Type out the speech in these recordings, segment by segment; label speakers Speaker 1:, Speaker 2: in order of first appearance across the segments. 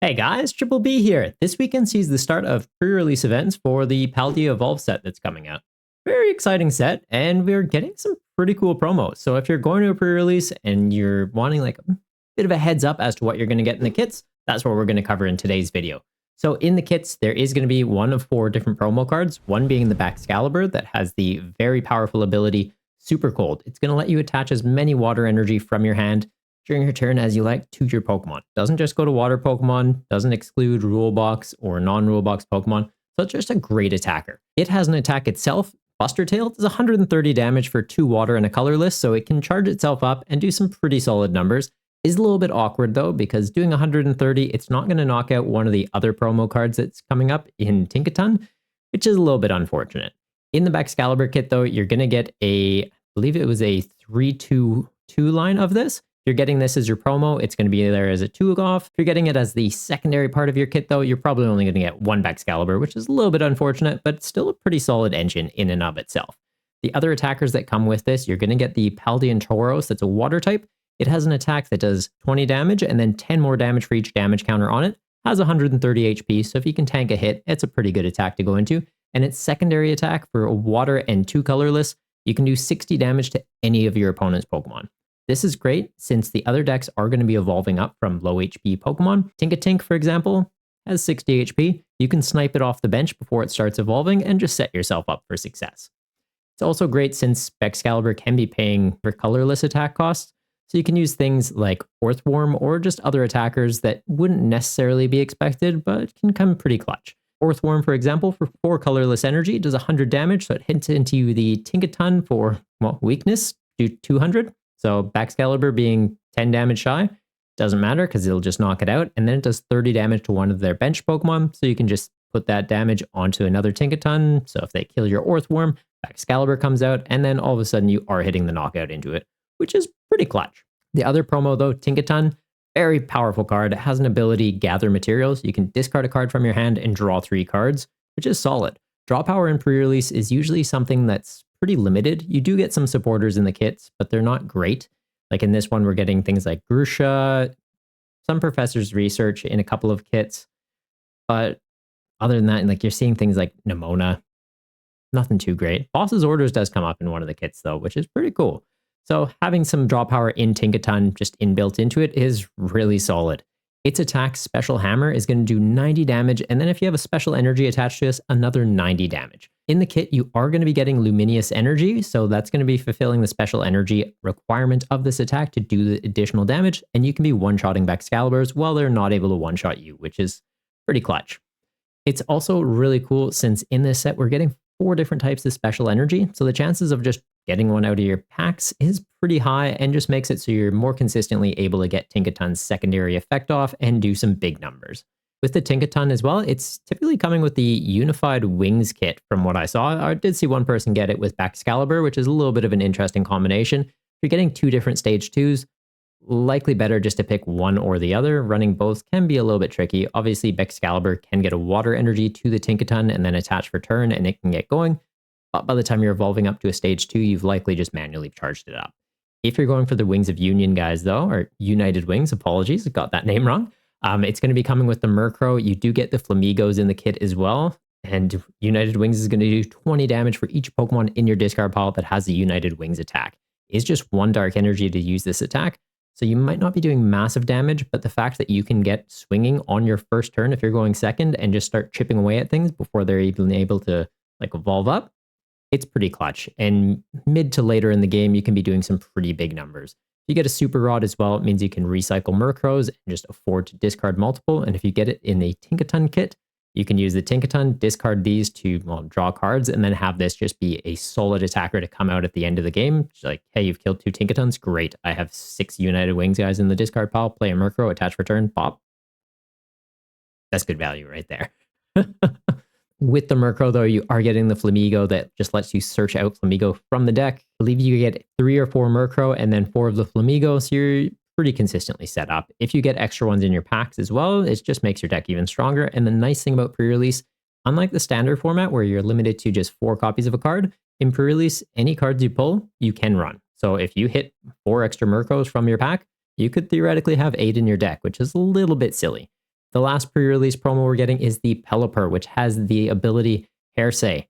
Speaker 1: Hey guys, Triple B here. This weekend sees the start of pre-release events for the Paldea Evolved set that's coming out. Very exciting set, and we're getting some pretty cool promos. So if you're going to a pre-release and you're wanting like a bit of a heads up as to what you're going to get in the kits, that's what we're going to cover in today's video. So in the kits, there is going to be one of 4 different promo cards, one being the Baxcalibur that has the very powerful ability Super Cold. It's going to let you attach as many water energy from your hand during your turn as you like to your Pokemon. Doesn't just go to water Pokemon, doesn't exclude rule box or non-rule box Pokemon, so it's just a great attacker. It has an attack itself. Buster Tail does 130 damage for 2 water and a colorless, so it can charge itself up and do some pretty solid numbers. Is a little bit awkward though, because doing 130, it's not going to knock out one of the other promo cards that's coming up in Tinkaton, which is a little bit unfortunate. In the Baxcalibur kit though, you're going to get I believe it was a 3-2-2 line of this. If you're getting this as your promo, it's going to be there as a 2-off. If you're getting it as the secondary part of your kit though, you're probably only going to get 1 Baxcalibur, which is a little bit unfortunate, but still a pretty solid engine in and of itself. The other attackers that come with this, you're going to get the Paldean Tauros, that's a water type. It has an attack that does 20 damage and then 10 more damage for each damage counter on it. Has 130 HP, so if you can tank a hit, it's a pretty good attack to go into. And its secondary attack for a water and 2 colorless, you can do 60 damage to any of your opponent's Pokemon. This is great since the other decks are going to be evolving up from low HP Pokemon. Tinkatink, for example, has 60 HP. You can snipe it off the bench before it starts evolving and just set yourself up for success. It's also great since Baxcalibur can be paying for colorless attack costs, so you can use things like Earthworm or just other attackers that wouldn't necessarily be expected, but can come pretty clutch. Earthworm, for example, for 4 colorless energy, does 100 damage, so it hits into the Tinkaton for, well, weakness, do 200. So Baxcalibur being 10 damage shy, doesn't matter because it'll just knock it out, and then it does 30 damage to one of their bench Pokemon, so you can just put that damage onto another Tinkaton, so if they kill your Earthworm, Baxcalibur comes out, and then all of a sudden you are hitting the knockout into it, which is pretty clutch. The other promo though, Tinkaton, very powerful card. It has an ability, Gather Materials. You can discard a card from your hand and draw 3 cards, which is solid. Draw power in pre-release is usually something that's pretty limited. You do get some supporters in the kits, but they're not great. Like in this one, we're getting things like Grusha, some Professor's Research in a couple of kits. But other than that, like you're seeing things like Nemona, nothing too great. Boss's Orders does come up in one of the kits though, which is pretty cool. So having some draw power in Tinkaton just inbuilt into it is really solid. Its attack, Special Hammer, is going to do 90 damage, and then if you have a special energy attached to this, another 90 damage. In the kit, you are going to be getting Luminous Energy, so that's going to be fulfilling the special energy requirement of this attack to do the additional damage, and you can be one-shotting Baxcaliburs while they're not able to one-shot you, which is pretty clutch. It's also really cool since in this set, we're getting 4 different types of special energy, so the chances of just getting one out of your packs is pretty high and just makes it so you're more consistently able to get Tinkaton's secondary effect off and do some big numbers. With the Tinkaton as well, it's typically coming with the Unified Wings kit from what I saw. I did see one person get it with Baxcalibur, which is a little bit of an interesting combination. If you're getting 2 different stage 2s, likely better just to pick one or the other. Running both can be a little bit tricky. Obviously, Baxcalibur can get a water energy to the Tinkaton and then attach for turn and it can get going. But by the time you're evolving up to a stage 2, you've likely just manually charged it up. If you're going for the Wings of Union guys though, or United Wings, apologies, I got that name wrong. It's going to be coming with the Murkrow. You do get the Flamigos in the kit as well. And United Wings is going to do 20 damage for each Pokemon in your discard pile that has a United Wings attack. It's just 1 dark energy to use this attack. So you might not be doing massive damage, but the fact that you can get swinging on your first turn if you're going second and just start chipping away at things before they're even able to like evolve up, it's pretty clutch. And mid to later in the game, you can be doing some pretty big numbers. If you get a Super Rod as well, it means you can recycle Murkrows and just afford to discard multiple. And if you get it in a Tinkaton kit, you can use the Tinkaton, discard these to draw cards, and then have this just be a solid attacker to come out at the end of the game. Just like, hey, you've killed 2 Tinkatons, great. I have 6 United Wings guys in the discard pile, play a Murkrow, attach for turn, pop. That's good value right there. With the Murkrow, though, you are getting the Flamigo that just lets you search out Flamigo from the deck. I believe you get 3 or 4 Murkrow and then 4 of the Flamigo, so you're pretty consistently set up. If you get extra ones in your packs as well, it just makes your deck even stronger. And the nice thing about pre-release, unlike the standard format where you're limited to just 4 copies of a card, in pre-release, any cards you pull, you can run. So if you hit 4 extra Murkrows from your pack, you could theoretically have 8 in your deck, which is a little bit silly. The last pre-release promo we're getting is the Pelipper, which has the ability Hearsay.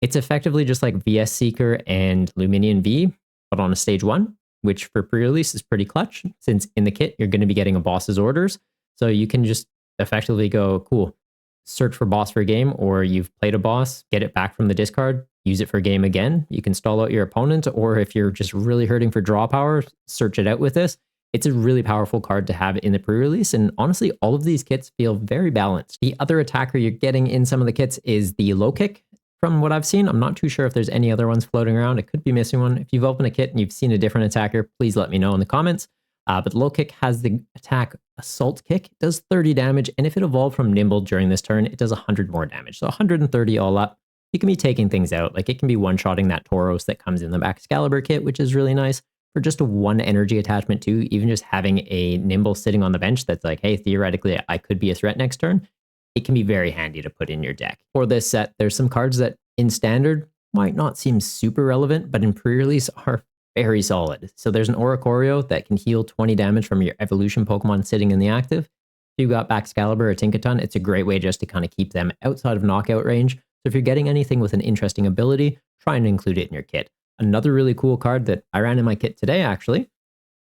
Speaker 1: It's effectively just like VS Seeker and Luminion V, but on a stage 1, which for pre-release is pretty clutch, since in the kit you're going to be getting a boss's orders. So you can just effectively go, cool, search for boss for a game, or you've played a boss, get it back from the discard, use it for a game again. You can stall out your opponent, or if you're just really hurting for draw power, search it out with this. It's a really powerful card to have in the pre-release, and honestly, all of these kits feel very balanced. The other attacker you're getting in some of the kits is the low kick. From what I've seen, I'm not too sure if there's any other ones floating around. I could be missing one. If you've opened a kit and you've seen a different attacker, please let me know in the comments. But low kick has the attack assault kick. It does 30 damage, and if it evolved from nimble during this turn, it does 100 more damage. So 130 all up. You can be taking things out. Like it can be one-shotting that Tauros that comes in the Baxcalibur kit, which is really nice. For just a 1 energy attachment too, even just having a nimble sitting on the bench that's like, hey, theoretically, I could be a threat next turn, it can be very handy to put in your deck. For this set, there's some cards that in standard might not seem super relevant, but in pre-release are very solid. So there's an Oricorio that can heal 20 damage from your evolution Pokemon sitting in the active. If you've got Baxcalibur or Tinkaton, it's a great way just to kind of keep them outside of knockout range. So if you're getting anything with an interesting ability, try and include it in your kit. Another really cool card that I ran in my kit today, actually,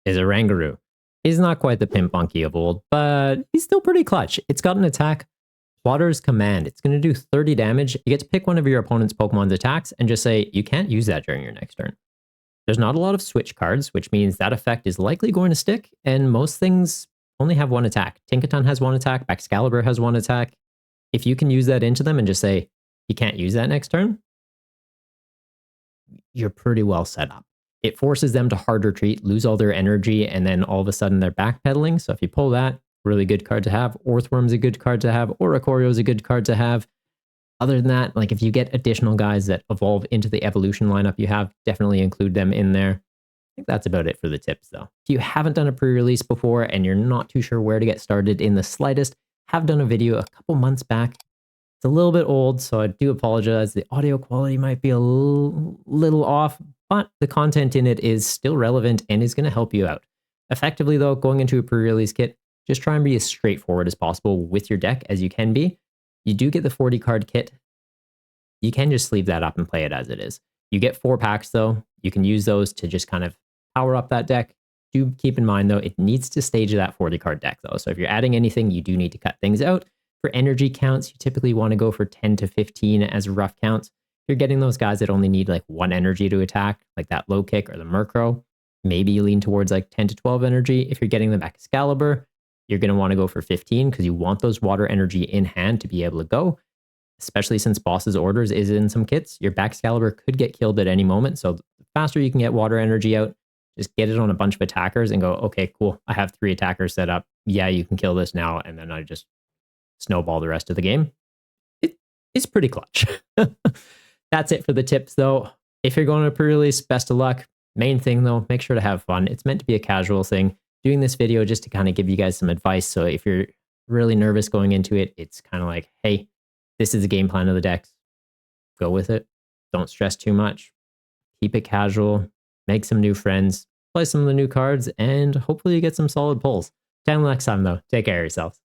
Speaker 1: is a Rangaroo. He's not quite the Pimp Monkey of old, but he's still pretty clutch. It's got an attack, Plotter's Command. It's going to do 30 damage. You get to pick one of your opponent's Pokemon's attacks and just say, you can't use that during your next turn. There's not a lot of switch cards, which means that effect is likely going to stick, and most things only have 1 attack. Tinkaton has 1 attack, Baxcalibur has 1 attack. If you can use that into them and just say, you can't use that next turn, you're pretty well set up. It forces them to hard retreat, lose all their energy, and then all of a sudden they're backpedaling. So if you pull that, really good card to have. Orthworm's a good card to have. Oricorio's a good card to have. Other than that, like if you get additional guys that evolve into the evolution lineup you have, definitely include them in there. I think that's about it for the tips though. If you haven't done a pre-release before and you're not too sure where to get started in the slightest, have done a video a couple months back. It's a little bit old, so I do apologize. The audio quality might be a little off, but the content in it is still relevant and is going to help you out. Effectively though, going into a pre-release kit, just try and be as straightforward as possible with your deck as you can be. You do get the 40 card kit. You can just sleeve that up and play it as it is. You get 4 packs though. You can use those to just kind of power up that deck. Do keep in mind though, it needs to stage that 40 card deck though. So if you're adding anything, you do need to cut things out. For energy counts, you typically want to go for 10 to 15 as rough counts. If you're getting those guys that only need like 1 energy to attack, like that low kick or the Murkrow, maybe you lean towards like 10 to 12 energy. If you're getting the Baxcalibur, you're going to want to go for 15 because you want those water energy in hand to be able to go, especially since boss's orders is in some kits. Your Baxcalibur could get killed at any moment. So the faster you can get water energy out, just get it on a bunch of attackers and go, okay, cool. I have 3 attackers set up. Yeah, you can kill this now. And then I just snowball the rest of the game. It's pretty clutch. That's it for the tips though. If you're going to pre-release, best of luck. Main thing though, make sure to have fun. It's meant to be a casual thing. Doing this video just to kind of give you guys some advice. So if you're really nervous going into it, it's kind of like, hey, this is the game plan of the decks. Go with it. Don't stress too much. Keep it casual. Make some new friends. Play some of the new cards. And hopefully you get some solid pulls. Till next time though, take care of yourselves.